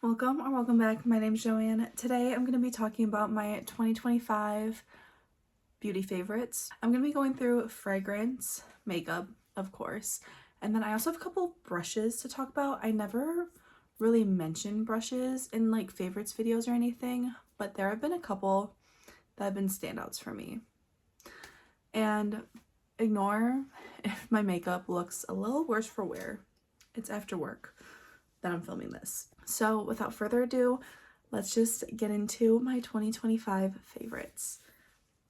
Welcome or welcome back. My name is Joanne. Today I'm going to be talking about my 2025 beauty favorites. I'm going to be going through fragrance, makeup, of course, and then I also have a couple brushes to talk about. I never really mentioned brushes in like favorites videos or anything, but there have been a couple that have been standouts for me. And ignore if my makeup looks a little worse for wear. It's after work that I'm filming this. So without further ado, let's just get into my 2025 favorites.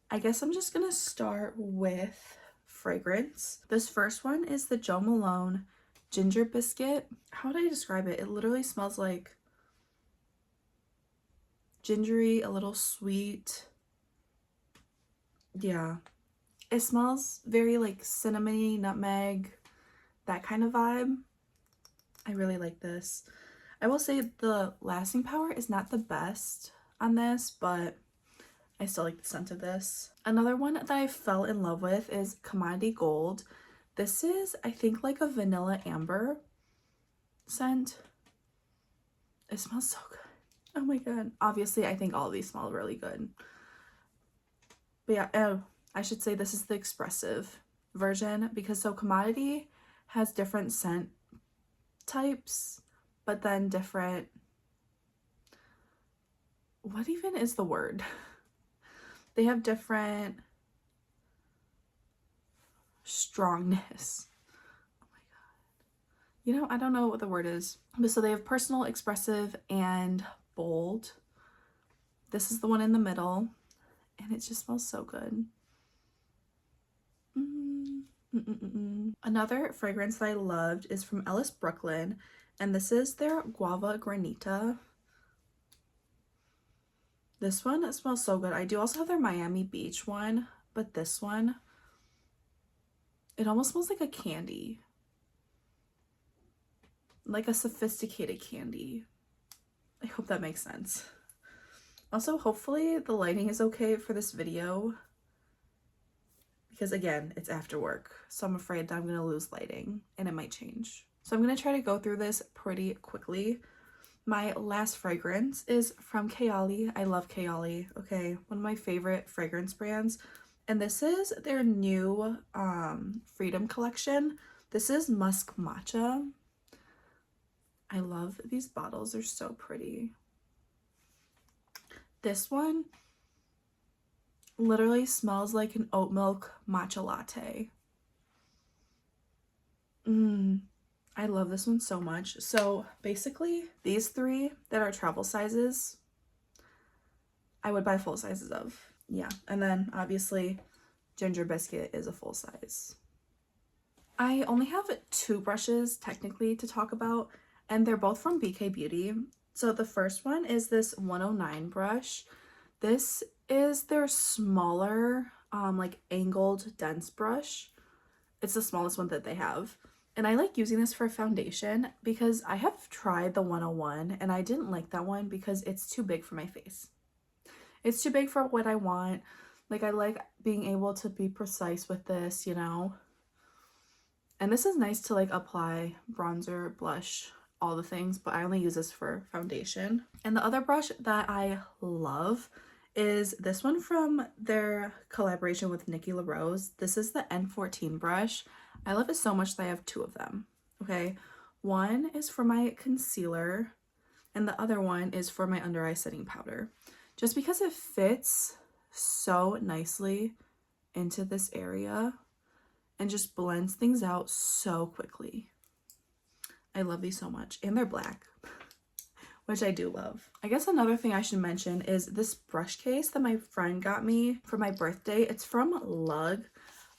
I guess I'm just gonna start with fragrance. This first one is the Jo Malone Ginger Biscuit. How would I describe it? It literally smells like gingery, a little sweet. Yeah. It smells very like cinnamony, nutmeg, that kind of vibe. I really like this. I will say the lasting power is not the best on this, but I still like the scent of this. Another one that I fell in love with is Commodity Gold. This is, I think, like a vanilla amber scent. It smells so good. Oh my god. Obviously, I think all of these smell really good. But yeah, oh, I should say this is the expressive version because so Commodity has different scent types, but then different, what even is the word? They have different strongness. Oh my god. You know, I don't know what the word is. But so they have personal, expressive, and bold. This is the one in the middle, and it just smells so good. Another fragrance that I loved is from Ellis Brooklyn, and this is their Guava Granita. This one smells so good. I do also have their Miami Beach one, but this one, it almost smells like a candy. Like a sophisticated candy. I hope that makes sense. Also, hopefully the lighting is okay for this video because again, it's after work, so I'm afraid that I'm gonna lose lighting and it might change. So I'm gonna try to go through this pretty quickly. My last fragrance is from Kayali. I love Kayali, okay? One of my favorite fragrance brands. And this is their new Freedom collection. This is Musk Matcha. I love these bottles. They're so pretty. This one literally smells like an oat milk matcha latte. I love this one so much. So basically, these three that are travel sizes, I would buy full sizes of. Yeah, and then obviously Ginger Biscuit is a full size. I only have two brushes technically to talk about, and they're both from BK Beauty. So the first one is this 109 brush. This is their smaller, like angled dense brush. It's the smallest one that they have. And I like using this for foundation because I have tried the 101 and I didn't like that one because it's too big for my face. It's too big for what I want. Like, I like being able to be precise with this, you know? And this is nice to like apply bronzer, blush, all the things, but I only use this for foundation. And the other brush that I love is this one from their collaboration with Nikki LaRose. This is the N14 brush. I love it so much that I have two of them, okay? One is for my concealer, and the other one is for my under eye setting powder. Just because it fits so nicely into this area and just blends things out so quickly. I love these so much. And they're black, which I do love. I guess another thing I should mention is this brush case that my friend got me for my birthday. It's from Lug.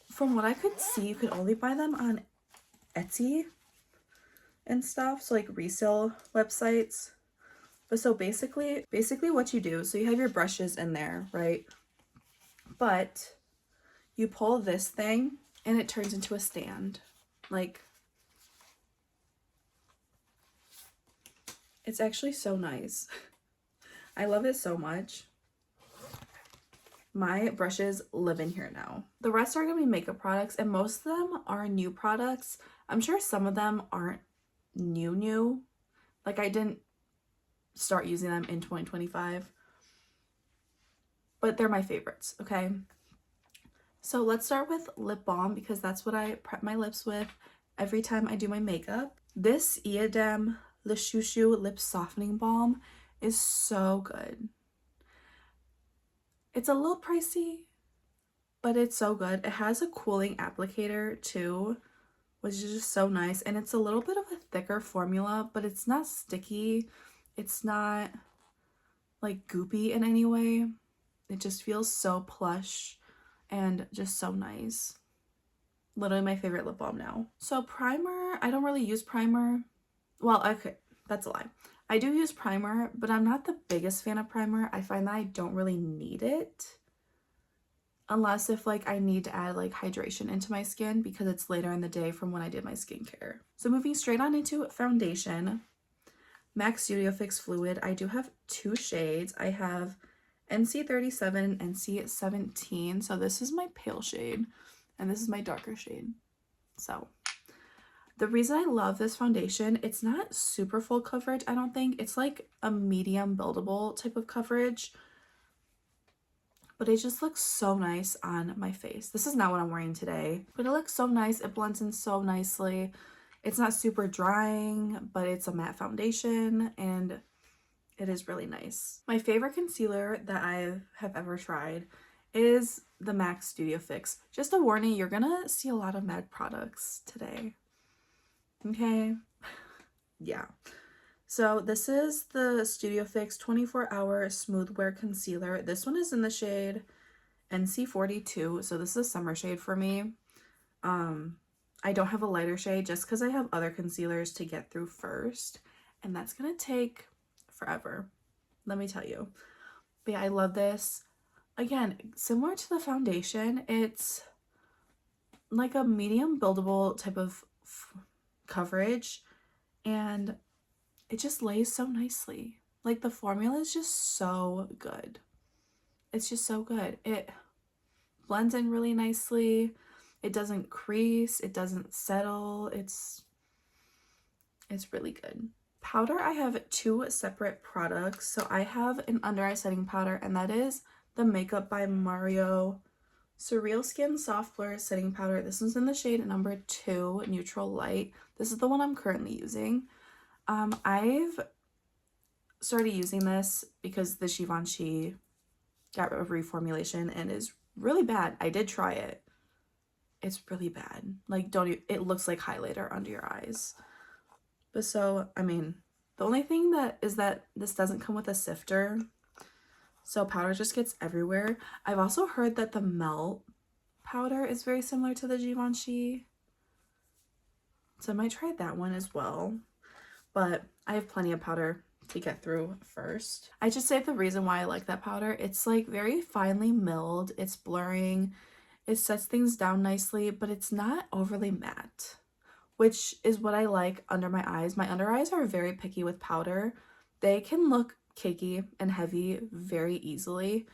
From what I could see, you could only buy them on Etsy and stuff, so like resale websites. But so basically what you do, so you have your brushes in there, right? But you pull this thing and it turns into a stand. Like, it's actually so nice. I love it so much. My brushes live in here now. The rest are gonna be makeup products, and most of them are new products. I'm sure some of them aren't new. Like, I didn't start using them in 2025. But they're my favorites, okay? So let's start with lip balm because that's what I prep my lips with every time I do my makeup. This Iadem Le Chou Chou Lip Softening Balm is so good. It's a little pricey, but it's so good. It has a cooling applicator too, which is just so nice. And it's a little bit of a thicker formula, but it's not sticky. It's not like goopy in any way. It just feels so plush and just so nice. Literally my favorite lip balm now. So primer, I don't really use primer. Well, okay, that's a lie. I do use primer, but I'm not the biggest fan of primer. I find that I don't really need it. Unless if like I need to add like hydration into my skin because it's later in the day from when I did my skincare. So moving straight on into foundation. MAC Studio Fix Fluid. I do have 2 shades. I have NC37 and NC17. So this is my pale shade and this is my darker shade. So the reason I love this foundation, it's not super full coverage, I don't think. It's like a medium buildable type of coverage. But it just looks so nice on my face. This is not what I'm wearing today, but it looks so nice. It blends in so nicely. It's not super drying, but it's a matte foundation and it is really nice. My favorite concealer that I have ever tried is the MAC Studio Fix. Just a warning, you're gonna see a lot of MAC products today. Okay? Yeah. So this is the Studio Fix 24-Hour Smooth Wear Concealer. This one is in the shade NC42, so this is a summer shade for me. I don't have a lighter shade just because I have other concealers to get through first, and that's gonna take forever, let me tell you. But yeah, I love this. Again, similar to the foundation, it's like a medium buildable type of coverage, and it just lays so nicely. Like the formula is just so good. It's just so good. It blends in really nicely. It doesn't crease. It doesn't settle. It's really good. Powder, I have 2 separate products. So I have an under eye setting powder, and that is the Makeup by Mario Surreal Skin Soft Blur Setting Powder. This one's in the shade number 2, Neutral Light. This is the one I'm currently using. I've started using this because the Givenchy got a reformulation and is really bad. I did try it. It's really bad. Like, it looks like highlighter under your eyes. But so, I mean, the only thing that is that this doesn't come with a sifter, so powder just gets everywhere. I've also heard that the Melt powder is very similar to the Givenchy, so I might try that one as well. But I have plenty of powder to get through first. I just say the reason why I like that powder, it's like very finely milled, it's blurring, it sets things down nicely, but it's not overly matte, which is what I like under my eyes. My under eyes are very picky with powder. They can look cakey and heavy very easily,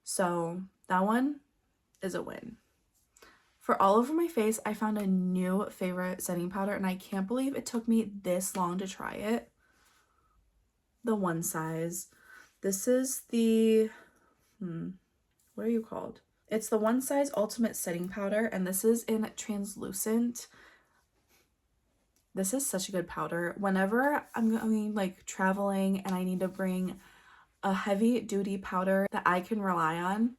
so that one is a win. For all over my face, I found a new favorite setting powder, and I can't believe it took me this long to try it. The One Size. This is the, what are you called? It's the One Size Ultimate Setting Powder, and this is in translucent. This is such a good powder. Whenever I'm going like traveling and I need to bring a heavy duty powder that I can rely on,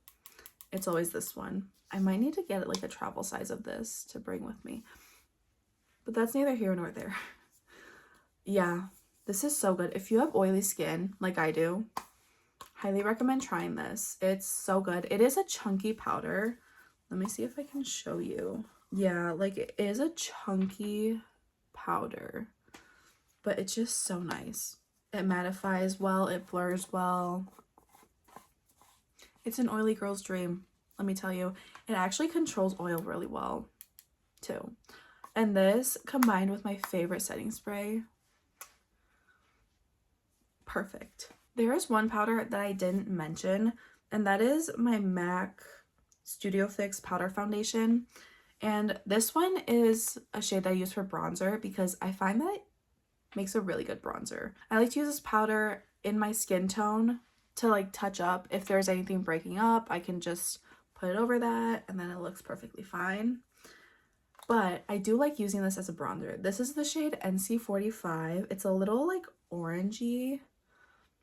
it's always this one. I might need to get like a travel size of this to bring with me, but that's neither here nor there. Yeah, this is so good. If you have oily skin like I do, highly recommend trying this. It's so good. It is a chunky powder. Let me see if I can show you. Yeah, like it is a chunky powder, but it's just so nice. It mattifies well, it blurs well. It's an oily girl's dream, let me tell you. It actually controls oil really well too. And this combined with my favorite setting spray, perfect. There is one powder that I didn't mention, and that is my MAC Studio Fix Powder Foundation. And this one is a shade that I use for bronzer because I find that it makes a really good bronzer. I like to use this powder in my skin tone to like touch up. If there's anything breaking up, I can just put it over that and then it looks perfectly fine. But I do like using this as a bronzer. This is the shade NC45. It's a little like orangey,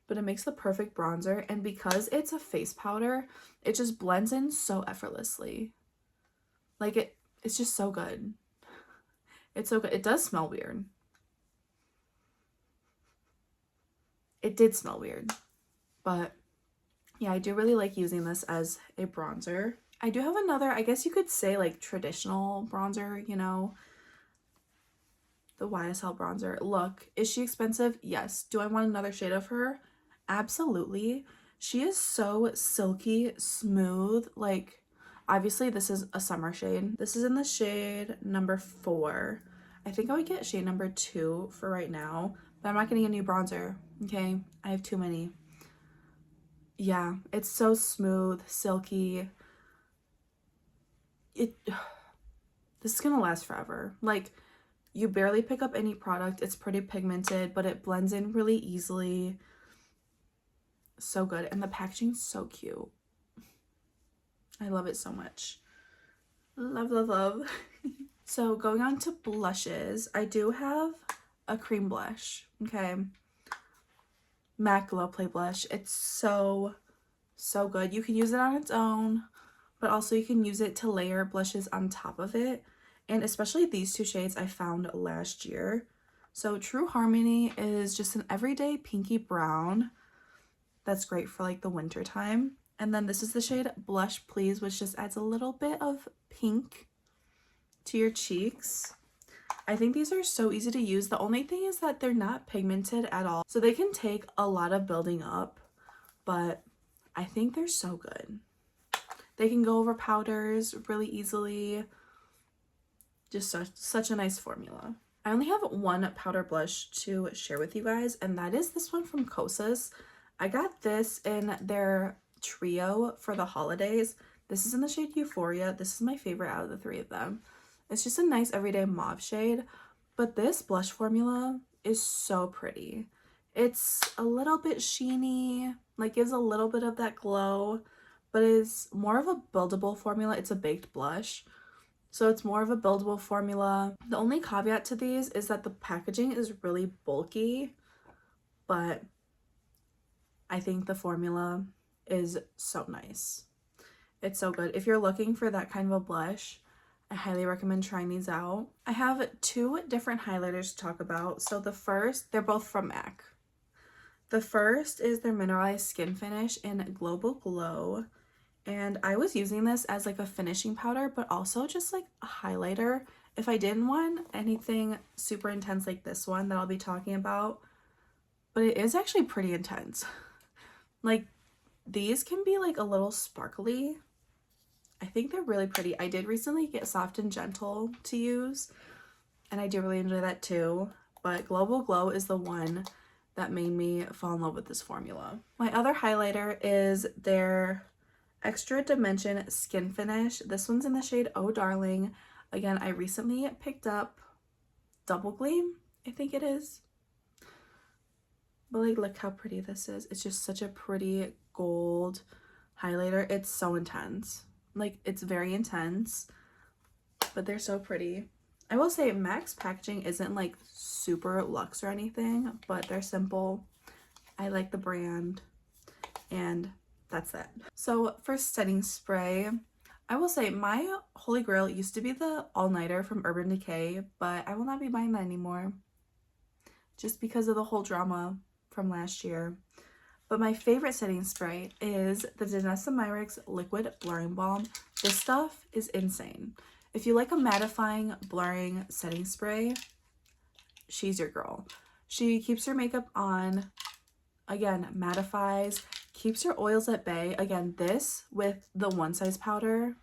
but it makes the perfect bronzer. And because it's a face powder, it just blends in so effortlessly. Like it's just so good. It's so good. It does smell weird. It did smell weird, but yeah, I do really like using this as a bronzer. I do have another, I guess you could say like traditional bronzer, you know, the YSL bronzer. Look, is she expensive? Yes. Do I want another shade of her? Absolutely. She is so silky smooth. Like, obviously this is a summer shade. This is in the shade number 4. I think I would get shade number 2 for right now, but I'm not getting a new bronzer. Okay, I have too many. Yeah, it's so smooth, silky. This is gonna last forever. Like, you barely pick up any product. It's pretty pigmented, but it blends in really easily. So good. And the packaging's so cute. I love it so much. Love, love, love. So going on to blushes, I do have a cream blush. Okay. MAC Glow Play blush. It's so good. You can use it on its own, but also you can use it to layer blushes on top of it. And especially these 2 shades I found last year. So True Harmony is just an everyday pinky brown. That's great for like the winter time. And then this is the shade Blush Please, which just adds a little bit of pink to your cheeks. I think these are so easy to use. The only thing is that they're not pigmented at all. So they can take a lot of building up, but I think they're so good. They can go over powders really easily. Just such a nice formula. I only have one powder blush to share with you guys, and that is this one from Kosas. I got this in their trio for the holidays. This is in the shade Euphoria. This is my favorite out of the 3 of them. It's just a nice everyday mauve shade, but this blush formula is so pretty. It's a little bit sheeny, like gives a little bit of that glow, but is more of a buildable formula. It's a baked blush, so it's more of a buildable formula. The only caveat to these is that the packaging is really bulky, but I think the formula is so nice. It's so good. If you're looking for that kind of a blush, I highly recommend trying these out. I have 2 different highlighters to talk about. So the first, they're both from MAC. The first is their Mineralized Skin Finish in Global Glow. And I was using this as like a finishing powder, but also just like a highlighter. If I didn't want anything super intense like this one that I'll be talking about, but it is actually pretty intense. Like, these can be like a little sparkly. I think they're really pretty. I did recently get Soft and Gentle to use, and I do really enjoy that too. But Global Glow is the one that made me fall in love with this formula. My other highlighter is their Extra Dimension Skin Finish. This one's in the shade Oh Darling. Again, I recently picked up Double Gleam, I think it is. But like, look how pretty this is. It's just such a pretty gold highlighter. It's so intense. Like, it's very intense, but they're so pretty. I will say MAC's packaging isn't like super luxe or anything, but they're simple. I like the brand, and that's that. So for setting spray, I will say my holy grail used to be the All-Nighter from Urban Decay, but I will not be buying that anymore just because of the whole drama from last year. But my favorite setting spray is the Danessa Myricks Liquid Blurring Balm. This stuff is insane. If you like a mattifying, blurring setting spray, she's your girl. She keeps your makeup on, again, mattifies, keeps your oils at bay. Again, this with the One Size powder,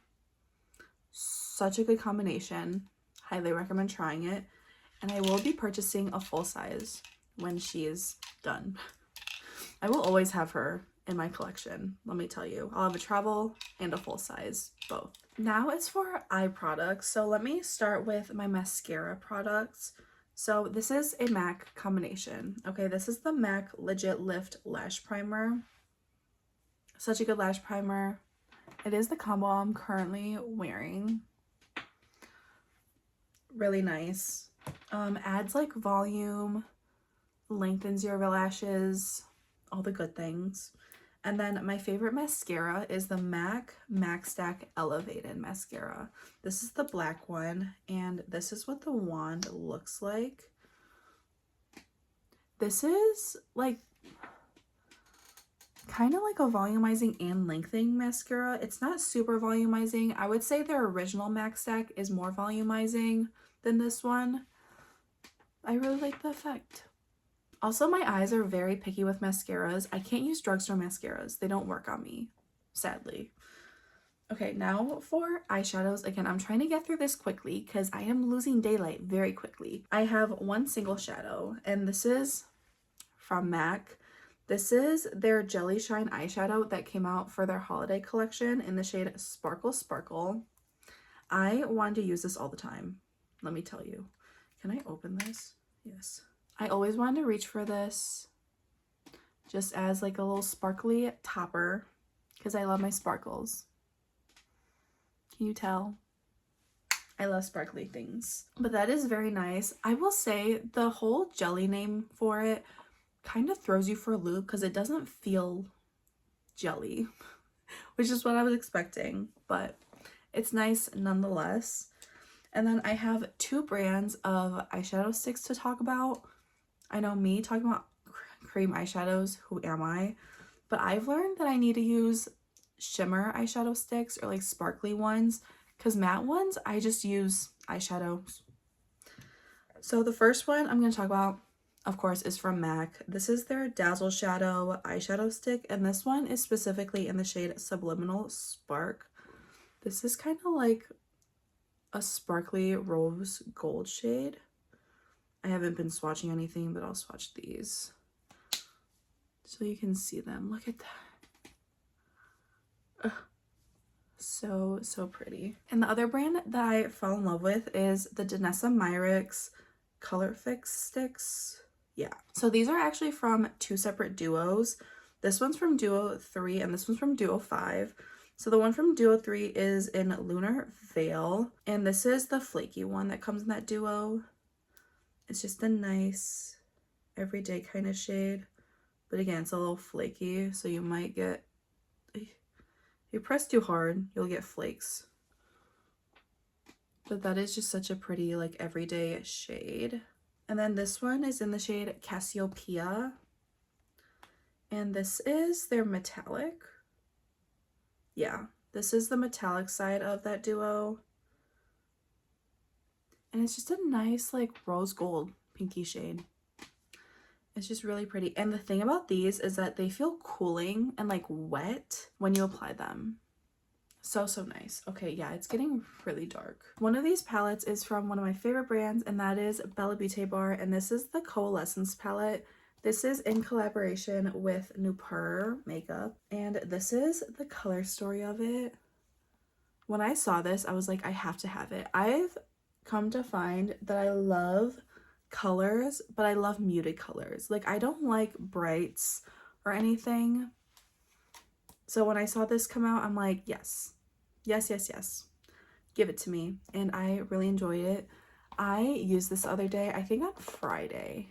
such a good combination. Highly recommend trying it. And I will be purchasing a full size when she is done. I will always have her in my collection, let me tell you. I'll have a travel and a full size, both. Now it's for eye products. So let me start with my mascara products. So this is a MAC combination. Okay, this is the MAC Legit Lift Lash Primer. Such a good lash primer. It is the combo I'm currently wearing. Really nice. Adds like volume, lengthens your lashes, all the good things. And then my favorite mascara is the MAC Stack Elevated Mascara. This is the black one, and this is what the wand looks like. This is like kind of like a volumizing and lengthening mascara. It's not super volumizing. I would say their original MAC Stack is more volumizing than this one. I really like the effect. Also, my eyes are very picky with mascaras. I can't use drugstore mascaras. They don't work on me, sadly. Okay, now for eyeshadows. Again, I'm trying to get through this quickly because I am losing daylight very quickly. I have one single shadow, and this is from MAC. This is their Jelly Shine eyeshadow that came out for their holiday collection in the shade Sparkle Sparkle. I wanted to use this all the time, let me tell you. Can I open this? Yes. I always wanted to reach for this just as like a little sparkly topper because I love my sparkles. Can you tell? I love sparkly things. But that is very nice. I will say the whole jelly name for it kind of throws you for a loop because it doesn't feel jelly, which is what I was expecting, but it's nice nonetheless. And then I have two brands of eyeshadow sticks to talk about. I know me talking about cream eyeshadows, who am I? But I've learned that I need to use shimmer eyeshadow sticks or like sparkly ones, because matte ones, I just use eyeshadows. So the first one I'm going to talk about, of course, is from MAC. This is their Dazzle Shadow eyeshadow stick, and this one is specifically in the shade Subliminal Spark. This is kind of like a sparkly rose gold shade. I haven't been swatching anything, but I'll swatch these so you can see them. Look at that. So pretty. And the other brand that I fell in love with is the Danessa Myricks Color Fix sticks. Yeah, so these are actually from two separate duos. This one's from Duo 3 and this one's from Duo 5. So the one from Duo 3 is in Lunar Veil, and this is the flaky one that comes in that duo. It's just a nice everyday kind of shade, but again, it's a little flaky, so you might get, if you press too hard, you'll get flakes. But that is just such a pretty like everyday shade. And then this one is in the shade Cassiopeia, and this is their metallic. Yeah, this is the metallic side of that duo. And it's just a nice like rose gold pinky shade. It's just really pretty. And the thing about these is that they feel cooling and like wet when you apply them. So nice. Okay, yeah, it's getting really dark. One of these palettes is from one of my favorite brands, and that is Bella Beauty Bar, and this is the Coalescence palette. This is in collaboration with Nupur Makeup, and this is the color story of it. When I saw this, I was like, I have to have it. I've come to find that I love colors, but I love muted colors. Like, I don't like brights or anything. So when I saw this come out, I'm like, yes. Give it to me. And I really enjoyed it. I used this the other day, I think on Friday.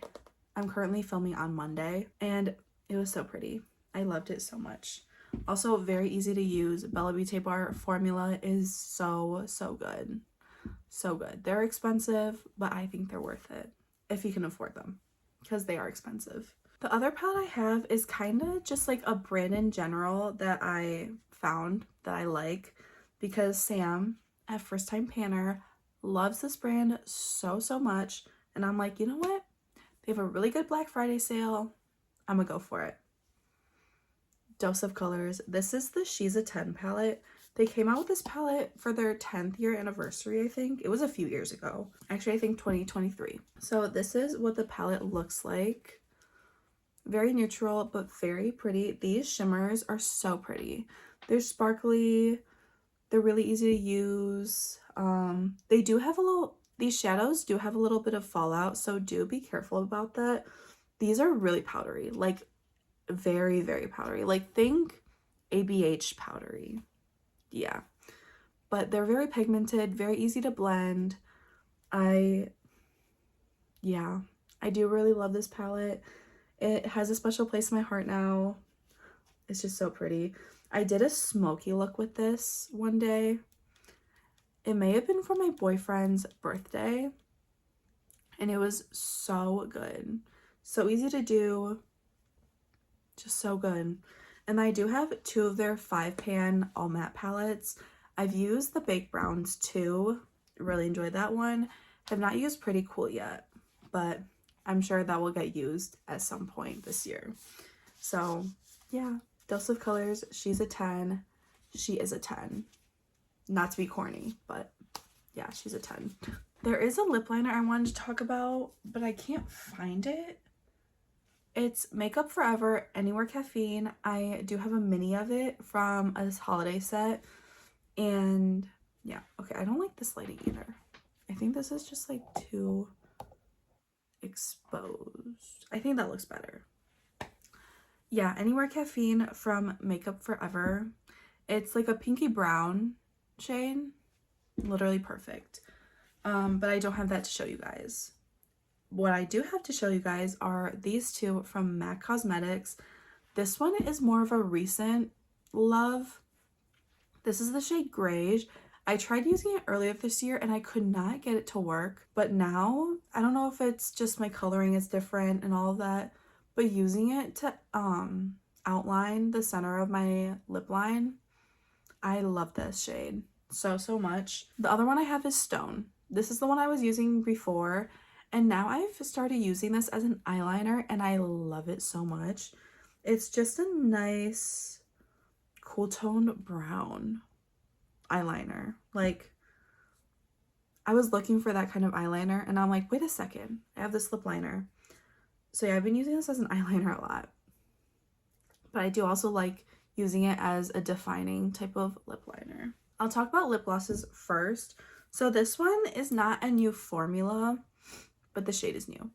I'm currently filming on Monday, and it was so pretty. I loved it so much. Also, very easy to use. Bella Beauty Bar formula is so good. So good. They're expensive, but I think they're worth it if you can afford them, because they are expensive. The other palette I have is kind of just like a brand in general that I found that I like, because Sam at First Time Panner loves this brand so much, and I'm like, you know what? They have a really good Black Friday sale. I'm gonna go for it. Dose of Colors. This is the She's a 10 palette. They came out with this palette for their 10th year anniversary, I think. It was a few years ago. Actually, I think 2023. So this is what the palette looks like. Very neutral, but very pretty. These shimmers are so pretty. They're sparkly. They're really easy to use. They do have a little These shadows do have a little bit of fallout, so do be careful about that. These are really powdery, like very, very powdery. Like think ABH powdery. Yeah. But they're very pigmented, very easy to blend. Yeah, I do really love this palette. It has a special place in my heart now. It's just so pretty. I did a smoky look with this one day. It may have been for my boyfriend's birthday, and it was so good. So easy to do, just so good. And I do have 2 of their 5-pan all matte palettes. I've used the Baked Browns too. Really enjoyed that one. Have not used Pretty Cool yet, but I'm sure that will get used at some point this year. So yeah, Dose of Colors, she's a 10. She is a 10. Not to be corny, but yeah, she's a 10. There is a lip liner I wanted to talk about, but I can't find it. It's Makeup Forever Anywhere Caffeine. I do have a mini of it from a holiday set. And yeah, okay, I don't like this lighting either. I think this is just like too exposed. I think that looks better. Yeah, Anywhere Caffeine from Makeup Forever. It's like a pinky brown shade. Literally perfect. But I don't have that to show you guys. What I do have to show you guys are these 2 from MAC Cosmetics. This one is more of a recent love. This is the shade Greige. I tried using it earlier this year and I could not get it to work. But now, I don't know if it's just my coloring is different and all of that, but using it to outline the center of my lip line, I love this shade so much. The other one I have is Stone. This is the one I was using before, and now I've started using this as an eyeliner and I love it so much. It's just a nice cool toned brown eyeliner. Like, I was looking for that kind of eyeliner and I'm like, wait a second, I have this lip liner. So yeah, I've been using this as an eyeliner a lot, but I do also like using it as a defining type of lip liner. I'll talk about lip glosses first. So this one is not a new formula, but the shade is new.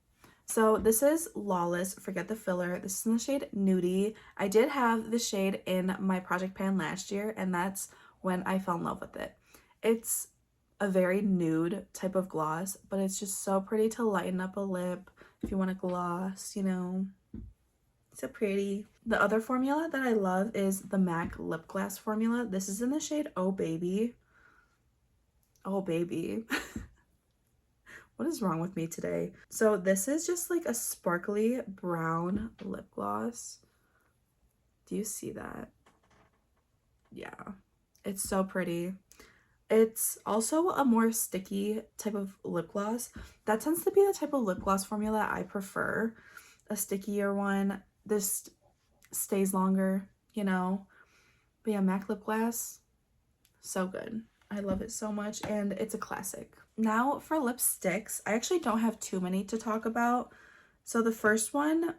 So this is Lawless Forget the Filler. This is in the shade Nudie. I did have the shade in my project pan last year, and that's when I fell in love with it. It's a very nude type of gloss, but it's just so pretty to lighten up a lip if you want a gloss, you know. So pretty. The other formula that I love is the MAC Lip Glass formula. This is in the shade Oh Baby. Oh Baby. What is wrong with me today? So this is just like a sparkly brown lip gloss. Do you see that? Yeah, it's so pretty. It's also a more sticky type of lip gloss. That tends to be the type of lip gloss formula I prefer. A stickier one. This stays longer, you know. But yeah, MAC lip gloss, so good. I love it so much, and it's a classic. Now for lipsticks, I actually don't have too many to talk about. So the first one,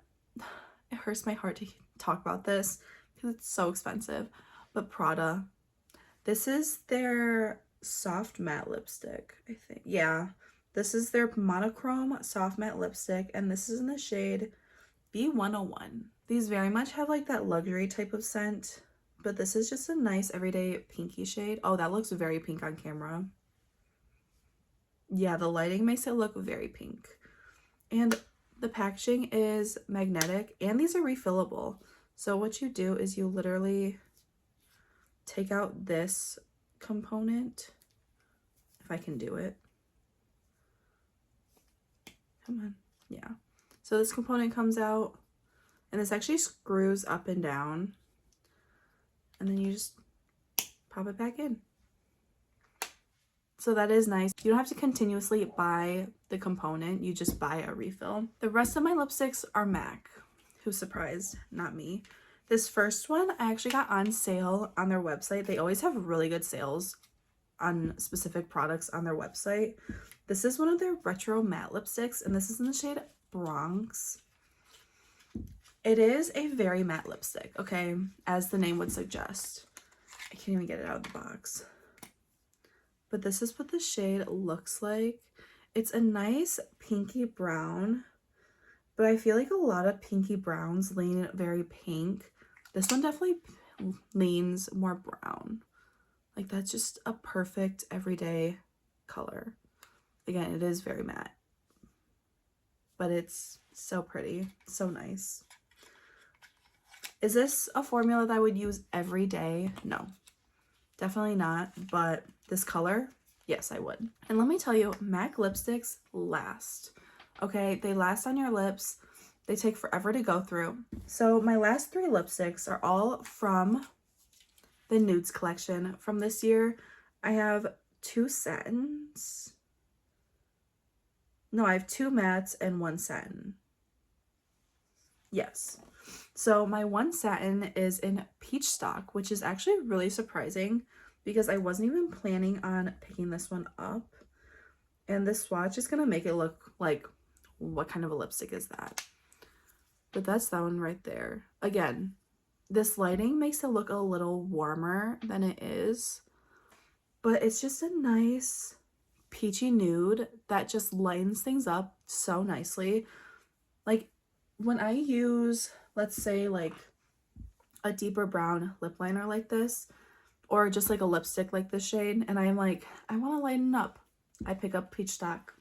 it hurts my heart to talk about this because it's so expensive, but Prada. This is their soft matte lipstick, I think. Yeah, this is their monochrome soft matte lipstick, and this is in the shade B101. These very much have like that luxury type of scent, but this is just a nice everyday pinky shade. Oh, that looks very pink on camera. Yeah, the lighting makes it look very pink. And the packaging is magnetic, and these are refillable. So what you do is you literally take out this component, if I can do it. Come on. Yeah. So this component comes out, and this actually screws up and down, and then you just pop it back in. So that is nice. You don't have to continuously buy the component, you just buy a refill. The rest of my lipsticks are MAC. Who's surprised? Not me. This first one I actually got on sale on their website. They always have really good sales on specific products on their website. This is one of their retro matte lipsticks, and this is in the shade Bronx. It is a very matte lipstick, okay, as the name would suggest. I can't even get it out of the box. But this is what the shade looks like. It's a nice pinky brown, but I feel like a lot of pinky browns lean very pink. This one definitely leans more brown. Like, that's just a perfect everyday color. Again, it is very matte, but it's so pretty, so nice. Is this a formula that I would use every day? No, definitely not. But this color, yes, I would. And let me tell you, MAC lipsticks last. Okay, they last on your lips. They take forever to go through. So my last 3 lipsticks are all from the Nudes collection from this year. I have 2 satins. No, I have 2 mattes and 1 satin. Yes. So my 1 satin is in Peach Stock, which is actually really surprising because I wasn't even planning on picking this one up. And this swatch is going to make it look like, what kind of a lipstick is that? But that's that one right there. Again, this lighting makes it look a little warmer than it is. But it's just a nice peachy nude that just lightens things up so nicely. Like, when I use, let's say, like a deeper brown lip liner like this, or just like a lipstick like this shade, and I'm like, I want to lighten up, I pick up Peach Stock.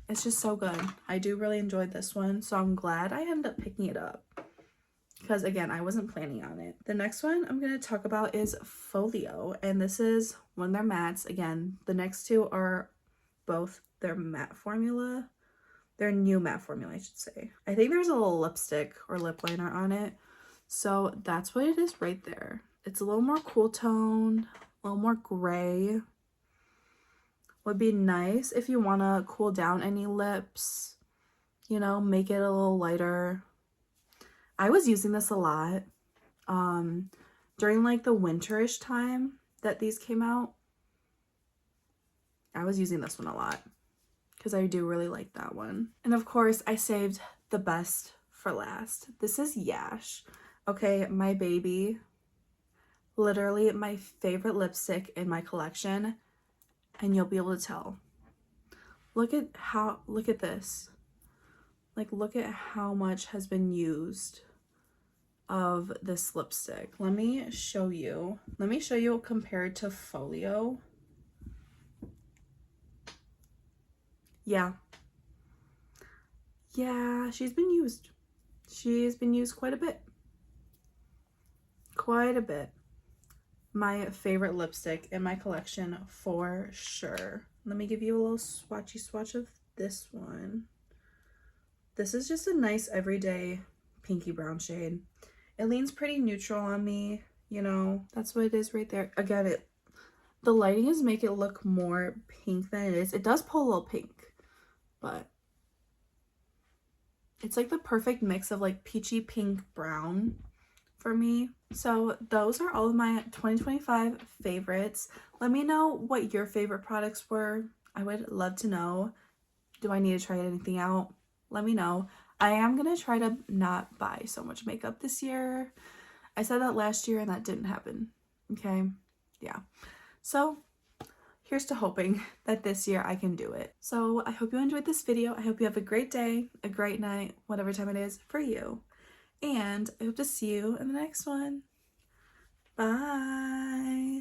It's just so good. I do really enjoy this one, so I'm glad I ended up picking it up because, again, I wasn't planning on it. The next one I'm going to talk about is Folio, and this is one of their mattes. Again, the next 2 are both their matte formula. Their new matte formula, I should say. I think there's a little lipstick or lip liner on it. So that's what it is right there. It's a little more cool tone, a little more gray. Would be nice if you want to cool down any lips, you know, make it a little lighter. I was using this a lot during like the winterish time that these came out. I was using this one a lot because I do really like that one. And of course, I saved the best for last. This is Yash. Okay, my baby. Literally my favorite lipstick in my collection. And you'll be able to tell. Look at this. Like, look at how much has been used of this lipstick. Let me show you. Let me show you compared to Folio. Yeah, she's been used. She's been used quite a bit. Quite a bit. My favorite lipstick in my collection for sure. Let me give you a little swatchy swatch of this one. This is just a nice everyday pinky brown shade. It leans pretty neutral on me, you know. That's what it is right there. Again, the lighting is make it look more pink than it is. It does pull a little pink, but it's like the perfect mix of like peachy pink brown for me. So those are all of my 2025 favorites. Let me know what your favorite products were. I would love to know. Do I need to try anything out? Let me know. I am gonna try to not buy so much makeup this year. I said that last year and that didn't happen. Okay, yeah. So here's to hoping that this year I can do it. So I hope you enjoyed this video. I hope you have a great day, a great night, whatever time it is for you. And I hope to see you in the next one. Bye.